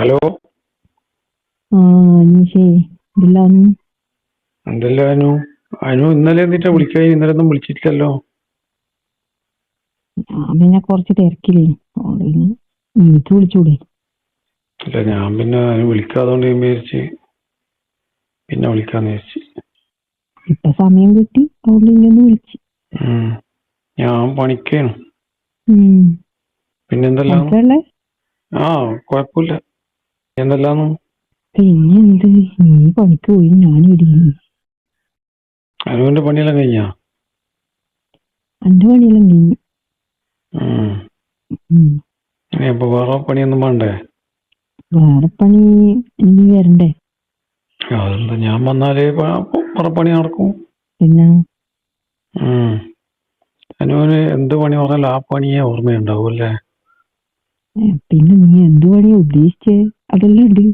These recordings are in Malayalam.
ഹലോ. ആ അനീഷേ ഇതില്ലാന്ന് എന്തല്ല അനു ഇന്നലെ എന്നിട്ടാ വിളിക്കാ? ഇന്നലെ ഒന്നും വിളിച്ചിട്ടില്ലല്ലോ. ഞാൻ പിന്നെ കുറച്ച് തിരക്കില്ലേ, അതുകൊണ്ട് പിന്നെ എനിക്ക് വിളിച്ചൂടെ? അല്ല, ഞാൻ പിന്നെ അനു വിളിക്കാത്തോണ്ട് ഞാൻ വിചാരിച്ച് പിന്നെ വിളിക്കാന്ന് വിചാരിച്ച്. ഇപ്പൊ സമയം കിട്ടി, അതുകൊണ്ട് ഇനി ഒന്ന് വിളിച്ചു. ഞാൻ പണിക്കാണ്. പിന്നെന്തെല്ലാം? പണിക്കല്ലേ? ആ, കുഴപ്പമില്ല. എന്തെല്ലാന്ന്? പിന്നെ എന്ത്, നീ പണിക്ക് പോയി, ഞാൻ ഇടിയുന്നു. അനുവിന്റെ പണിയെല്ലാം കഴിഞ്ഞാ? എന്റെ പണിയെല്ലാം കഴിഞ്ഞു. അപ്പൊ വേറെ പണിയൊന്നും വേണ്ടേ? വേറെ പണി ഇനി വരണ്ടേ? അതെന്താ, ഞാൻ വന്നാലേ വേറെ പണി നടക്കും. പിന്നെ അനുവിന് എന്ത് പണി പറഞ്ഞാലും ആ പണിയെ ഓർമ്മയുണ്ടാവും അല്ലേ? പിന്നെ നീ എന്ത് പണിയാ ഉദ്ദേശിച്ചേ? അതെല്ലാം ഉണ്ട്.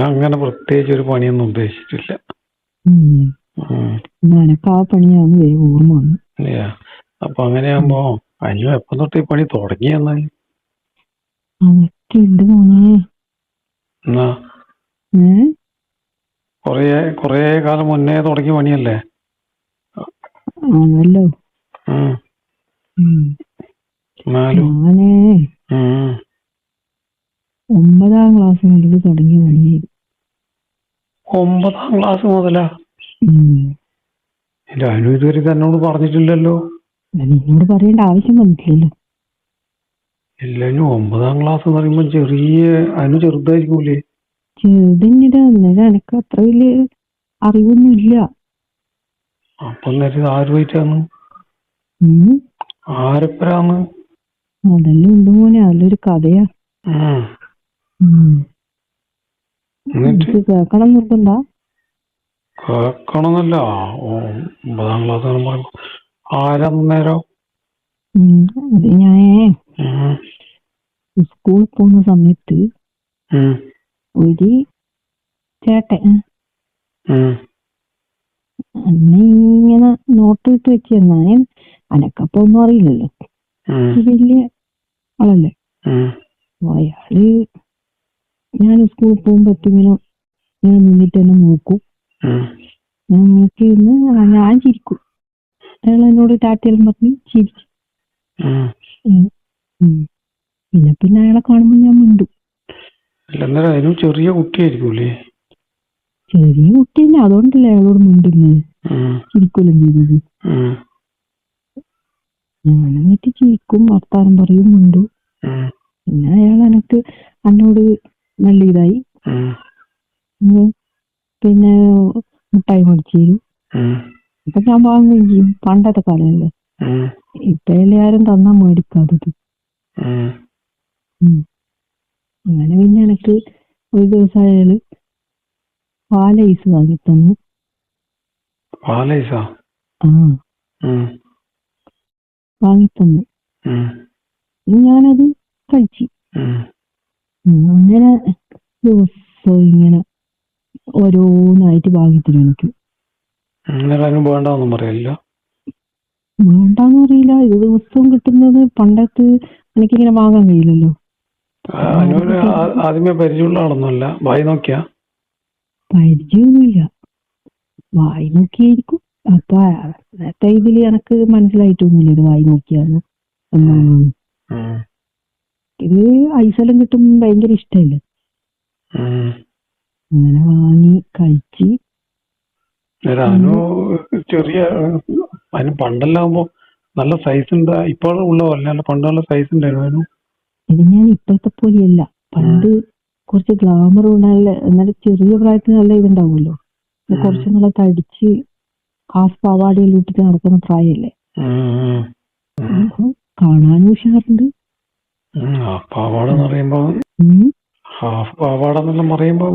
അങ്ങനെ പ്രത്യേകിച്ച് ഒരു പണിയൊന്നും ഉദ്ദേശിച്ചിട്ടില്ല. എനക്ക് ആ പണിയാണ് വേഗം ഓർമ്മ വന്നു. അപ്പൊ അങ്ങനെയാകുമ്പോ അനു എപ്പം തൊട്ട് ഈ പണി തുടങ്ങിയെന്നായി? അതൊക്കെ ഉണ്ട് മോനെ. എന്നാ കൊറേ കാലം മുന്നേ തുടങ്ങിയ പണിയല്ലേ? ആണല്ലോ. ഞാനേ 9ാം ക്ലാസ് മുതൽ തുടങ്ങിയ പണിയായിരുന്നു. 9ാം ക്ലാസ് മുതലാ? അനു ഇതുവരെ എന്നോട് പറഞ്ഞിട്ടില്ലല്ലോ. നിന്നോട് പറയേണ്ട ആവശ്യം വന്നിട്ടില്ലല്ലോ. ഇല്ല, 9ാം ക്ലാസ് എന്ന് പറയുമ്പോ അനു ചെറുതായിരിക്കൂലേ? ചെറുതിൻ്റെ അന്നേരം എനക്ക് അത്ര വലിയ അറിവൊന്നും ഇല്ല. അപ്പൊ ആരുമായിട്ടാണ്? ആരപ്പരാന്ന്? അതെല്ലാം ഉണ്ട് മോനെ, അതിലൊരു കഥയാ. എനിക്ക് കേക്കണം നിർബന്ധ? കേക്കണമെന്നല്ല, 9ാം ക്ലാസ് പറയുമ്പോ ആരന്നേരം? അത് ഞാൻ സ്കൂളിൽ പോകുന്ന സമയത്ത് ഒരു ചേട്ടൻ അന്ന് ഇങ്ങനെ നോട്ട് ഇട്ട് വെച്ച് തന്നാ. അനക്കപ്പൊ ഒന്നും അറിയില്ലല്ലോ, വലിയ ആളല്ലേ. അയാള് ഞാൻ സ്കൂളിൽ പോകുമ്പോ ഇങ്ങനെ നിന്നിട്ട് എന്നെ നോക്കും. ഞാൻ നോക്കി നിന്ന് ഞാൻ ചിരിക്കും. അയാൾ എന്നോട് ടാറ്റയെല്ലാം പറഞ്ഞ് ചിരിച്ചു. പിന്നെ അയാളെ കാണുമ്പോ ഞാൻ മിണ്ടും. ചെറിയ കുട്ടിയായിരിക്കൂലേ? ചെറിയ കുട്ടിയല്ലേ, അതുകൊണ്ടല്ലേ അയാളോട് മിണ്ടുന്നത്, ചിരിക്കുമല്ലോ ചെയ്തത്. ഞാൻ എന്നിട്ട് ചിരിക്കും, വർത്താനം പറയും, മിണ്ടും. പിന്നെ അയാൾ എനിക്ക് എന്നോട് നല്ല ഇതായി. പിന്നെ മുട്ടായി മേടിച്ചു തരും. ഇപ്പൊ ഞാൻ വാങ്ങുകയും ചെയ്യും. പണ്ടത്തെ കാലമല്ലേ, ഇപ്പൊ എല്ലാരും തന്നാ മേടിക്കാത്തത്. അങ്ങനെ പിന്നെ എനിക്ക് ഒരു ദിവസം അയാള് പാലൈസ് വാങ്ങി തന്നു. വാങ്ങിത്തന്നു. ഞാനത് കഴിച്ചു. അങ്ങനെ ദിവസം ഇങ്ങനെ ഓരോന്നായിട്ട് വാങ്ങിത്തരും എനിക്ക്. വേണ്ടാന്നും പറയില്ല? വേണ്ടാന്ന് പറയില്ല. ഇത് ദിവസവും കിട്ടുന്നത് പണ്ടത്ത് എനിക്കിങ്ങനെ വാങ്ങാൻ കഴിയില്ലല്ലോ. ആദ്യമേ പരിചയമുള്ള ആളൊന്നുമല്ല? വായി നോക്കിയാ? പരിചയമൊന്നുമില്ല, വായി നോക്കിയായിരിക്കും. അപ്പൊ നേരത്തെ ഇതില് എനക്ക് മനസ്സിലായിട്ടൊന്നുമില്ല ഇത് വായി നോക്കിയാന്ന്. ഇത് ഐസെല്ലാം കിട്ടുമ്പോ ഭയങ്കര ഇഷ്ടല്ലേ. അങ്ങനെ വാങ്ങി കഴിച്ച്. പണ്ടെല്ലാകുമ്പോ നല്ല സൈസ് ഉണ്ട്. ഇപ്പോൾ ഉള്ള പോലെ പണ്ട് നല്ല സൈസ് ഉണ്ടായിരുന്നു. ഇത് ഞാൻ ഇപ്പോഴത്തെ പോലെയല്ല. പണ്ട് കുറച്ച് ഗ്ലാമർ നല്ല, എന്നാലും ചെറിയ പ്രായത്തിൽ നല്ല ഇതുണ്ടാവുമല്ലോ. കുറച്ച് നല്ല തടിച്ച് ഹാഫ് പാവാടയെല്ലാം ഇട്ടിട്ട് നടക്കുന്ന പ്രായമല്ലേ. കാണാനും ഉഷാറുണ്ട്. പാവാട എന്ന് പറയുമ്പോ, ഹാഫ് പാവാട എന്നെല്ലാം പറയുമ്പോ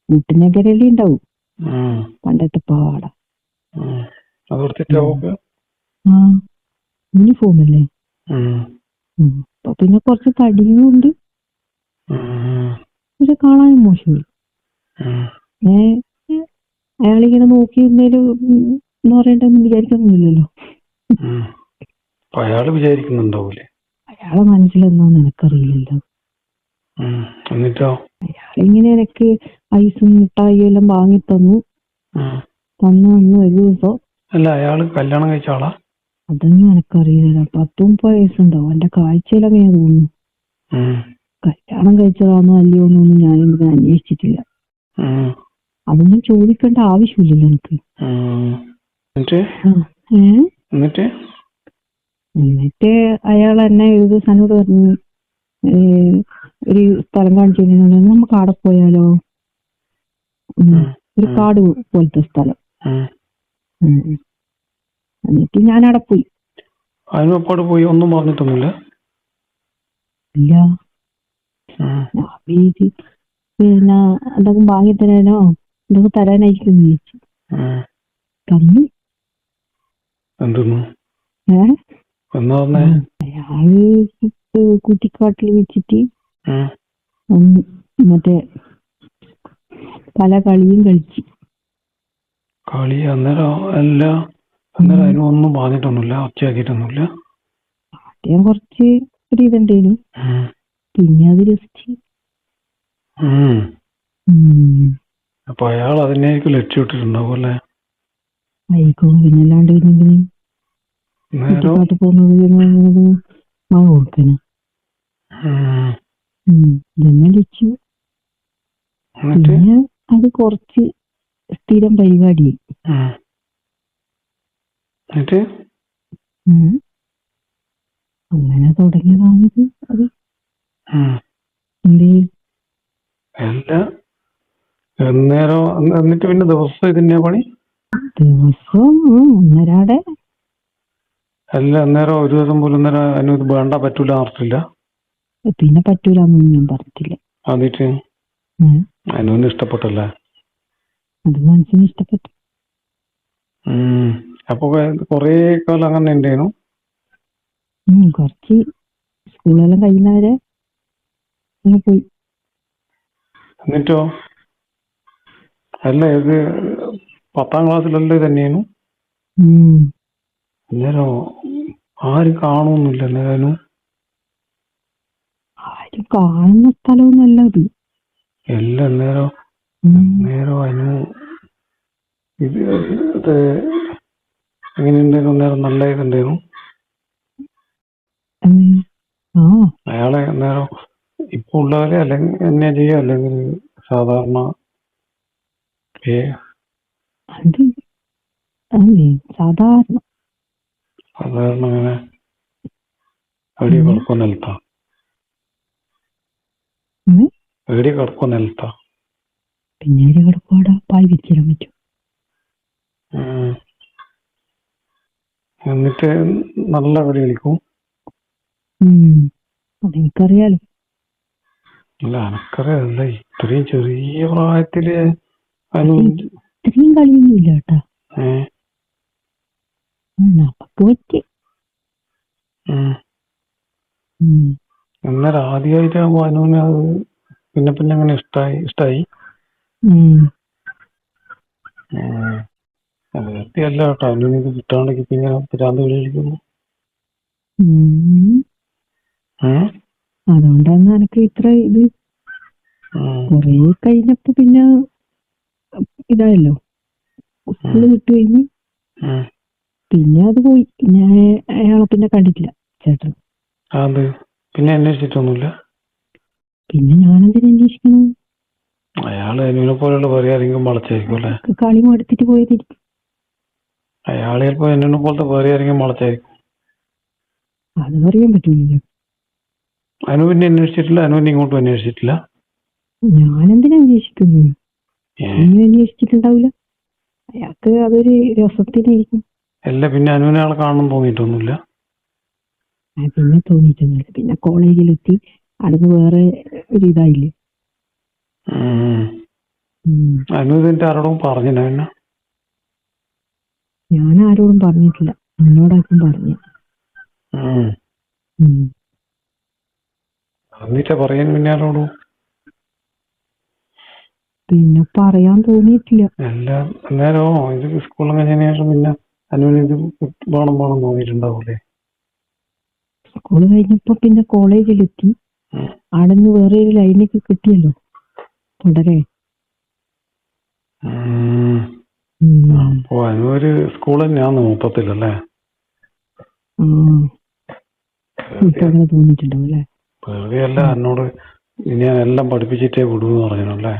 മുട്ടിനകരല്ലേ ഉണ്ടാവും പണ്ടത്തെ പാവാട. യൂണിഫോം അല്ലേ. അപ്പൊ പിന്നെ കുറച്ച് തടിയും ഉണ്ട്, പക്ഷെ കാണാനും മോശമില്ല. അയാളിങ്ങനെ നോക്കിയിരുന്നേലും എന്ന് പറയണ്ടെന്ന് വിചാരിക്കൊന്നുമില്ലല്ലോ. അയാള് വിചാരിക്കുന്നുണ്ടാവൂലേ? അയാളെ മനസ്സിലെന്താന്ന് എനിക്കറിയില്ലല്ലോ. എന്നിട്ടോ? അയാളിങ്ങനെ എനിക്ക് ഐസും മിഠായിയും എല്ലാം വാങ്ങി തന്നു. തന്നു ഒരു ദിവസം. അല്ല, അയാള് കല്യാണം കഴിച്ച ആളാ? അതൊന്നും എനക്കറിയില്ല. 10-30 വയസ്സുണ്ടാവും. എന്റെ കാഴ്ചയിലൊക്കെ ഞാൻ തോന്നുന്നു. കല്യാണം കഴിച്ചതാണോ അല്ലയോ എന്നൊന്നും ഞാനിങ്ങനെ അന്വേഷിച്ചിട്ടില്ല. അതൊന്നും ചോദിക്കേണ്ട ആവശ്യമില്ലല്ലോ എനിക്ക്. എന്നിട്ട് അയാൾ എന്നെ ഒരു ദിവസം എന്നോട് പറഞ്ഞു, ഒരു സ്ഥലം കാണിച്ചു നമുക്ക് അവിടെ പോയാലോ, ഒരു കാട് പോലത്തെ സ്ഥലം. എന്നിട്ട് ഞാൻ അവിടെ പോയി. അതിനൊപ്പാട് പോയി ഒന്നും പറഞ്ഞിട്ടൊന്നുമില്ല? ഇല്ല. പിന്നെ എന്തെങ്കിലും വാങ്ങി തരാനോ എന്തെങ്കിലും തരാനായിരിക്കും വിളിച്ചു. തന്നു. അയാള് കുറ്റിക്കാട്ടിൽ വെച്ചിട്ട് മറ്റേ പല കളിയും കളിച്ചു. കളി? അന്നേരം അല്ല, അന്നേരം അതിനൊന്നും പറഞ്ഞിട്ടൊന്നുമില്ല, ഒച്ചയാക്കിയിട്ടൊന്നുമില്ല? ആദ്യം കുറച്ച് ഒരു ഇതുണ്ടേനു, പിന്നെ അത് രസിച്ച്. അപ്പൊ അയാൾ അതിനായിരിക്കും ലക്ഷ്യമിട്ടിട്ടുണ്ടാവും അല്ലേ? ആയിക്കോളും. പിന്നല്ലാണ്ട് കുറ്റിക്കാട്ട് പോകുന്നത് മഴ കൊടുക്കന ഇതെന്നെ ലക്ഷ്യം. പിന്നെ അത് കുറച്ച് സ്ഥിരം പരിപാടിയായി. അങ്ങനെ തുടങ്ങിയതാണിത്. അത് എന്നിട്ട് പിന്നെ ദിവസം ഇതിന്റെ പണി? ദിവസം ഒന്നരാടെ. അല്ല, അന്നേരം ഒരു ദിവസം പോലും അന്നേരം ഇത് വേണ്ട പറ്റൂല നടത്തില്ല? പിന്നെ പറ്റൂലെന്നൊന്നും ഞാൻ പറഞ്ഞിട്ടില്ല. എന്നിട്ട് അതിനൊന്നും ഇഷ്ടപ്പെട്ടല്ലേ? അത് മനസ്സിന് ഇഷ്ടപ്പെട്ടു. അപ്പൊ കൊറേ കാലം അങ്ങനെ ഉണ്ടായിരുന്നു? കുറച്ച് സ്കൂളെല്ലാം കഴിയുന്നവരെ പോയി. എന്നിട്ടോ? അല്ല, ഇത് 10ാം ക്ലാസ്സിലല്ലേ തന്നെയാണ്? അന്നേരം ആരും കാണുന്നില്ല? അന്നേരം ആരും കാണുന്ന സ്ഥലമൊന്നുമല്ല അത്. എല്ലാം അന്നേരം അതിന് ഇത് എങ്ങനെയുണ്ടായിരുന്നു? അന്നേരം നല്ല ഇതുണ്ടായിരുന്നു? അയാളെ അന്നേരം ഇപ്പൊ ഉള്ളവരെ അല്ലെങ്കിൽ എന്നെ ചെയ്യാ, അല്ലെങ്കിൽ സാധാരണ സാധാരണ അങ്ങനെ എവിടെ കിടക്കോ നിലത്താ? എവിടെ കിടക്കോ നിലത്താ? പിന്നെ കിടക്കോടാ പായി വിരിച്ചിടാൻ പറ്റും. എന്നിട്ട് നല്ല കളി കളിക്കും? അതെനിക്കറിയാലോ. അല്ല, എനക്കറിയാല്ല, ഇത്രയും ചെറിയ പ്രായത്തില് ഇത്രയും കളിയൊന്നും ഇല്ല കേട്ടാ. നമുക്ക് പറ്റി. അന്നേരം ആദ്യമായിട്ടാകുമ്പോ അനുവിന് അത് പിന്നെ പിന്നെ അങ്ങനെ ഇഷ്ടായി. അല്ല കേട്ടോ, അനുവിന് ഇത് കിട്ടാണ്ടെങ്കിൽ പിന്നെ ഭ്രാന്ത് കളിക്കുന്നു. അതുകൊണ്ടാണ് എനിക്ക് ഇത്ര ഇത്. കൊറേ കഴിഞ്ഞപ്പോ പിന്നെ ഇതായല്ലോ, സ്കൂള് വിട്ടു കഴിഞ്ഞ് പിന്നെ അത് പോയി. ഞാൻ അയാളെ പിന്നെ കണ്ടിട്ടില്ല ചേട്ടൻ. പിന്നെ അന്വേഷിച്ചിട്ടൊന്നുമില്ല? പിന്നെ ഞാനെന്തിനാ അന്വേഷിക്കണം? അയാള് അനുവിനെ പോലെയുള്ള വേറെ ആരെങ്കിലും വളച്ചായിരിക്കും അല്ലേ? കളി എടുത്തിട്ട് പോയതായിരിക്കും. അയാൾ ചിലപ്പോ അനുവിനെ പോലത്തെ വേറെ ആരെങ്കിലും വളച്ചായിരിക്കും. അത് പറയാൻ പറ്റൂല. അനു പിന്നെ അന്വേഷിച്ചിട്ടില്ല? അനുവിനെ ഇങ്ങോട്ടും അന്വേഷിച്ചിട്ടില്ല? ഞാനെന്തിനാ അന്വേഷിക്കുന്നു? അന്വേഷിച്ചിട്ടുണ്ടാവില്ല. അയാൾക്ക് അതൊരു രസത്തിനായിരിക്കും. അല്ല, പിന്നെ അനുവിനെ ആളെ കാണണം തോന്നിയിട്ടൊന്നുമില്ല? പിന്നെ തോന്നിയിട്ടൊന്നുമില്ല. പിന്നെ കോളേജിലെത്തി അവിടുന്ന് വേറെ ഒരു ഇതായില്ലേ. അനു ഇതിന്റെ ആരോടും പറഞ്ഞില്ല? ഞാൻ ആരോടും പറഞ്ഞിട്ടില്ല. എന്നോടാക്കും പറഞ്ഞു. എന്നിട്ടാ പറയാൻ പിന്നെ ആരോടും? പിന്നെ പറയാൻ തോന്നിയിട്ടില്ല. അല്ല, അന്നേരം ഇത് സ്കൂളിൽ കഴിഞ്ഞതിന് ശേഷം പിന്നെ അനുവിന് ഇത് വേണം തോന്നിയിട്ടുണ്ടാവൂലേ? സ്കൂള് കഴിഞ്ഞപ്പോ പിന്നെ കോളേജിലെത്തി. ആടെന്ന് വേറെ ഒരു ലൈനൊക്കെ കിട്ടിയല്ലോ തുടരെ. അപ്പൊ അതിനൊരു സ്കൂൾ തന്നെയാന്ന് മൊത്തത്തിലല്ലേ? ഇപ്പൊ അങ്ങനെ തോന്നിയിട്ടുണ്ടാവും അല്ലേ? വെറുതെയല്ല എന്നോട് ഇനി ഞാൻ എല്ലാം പഠിപ്പിച്ചിട്ടേ വിടൂന്ന് പറഞ്ഞല്ലേ?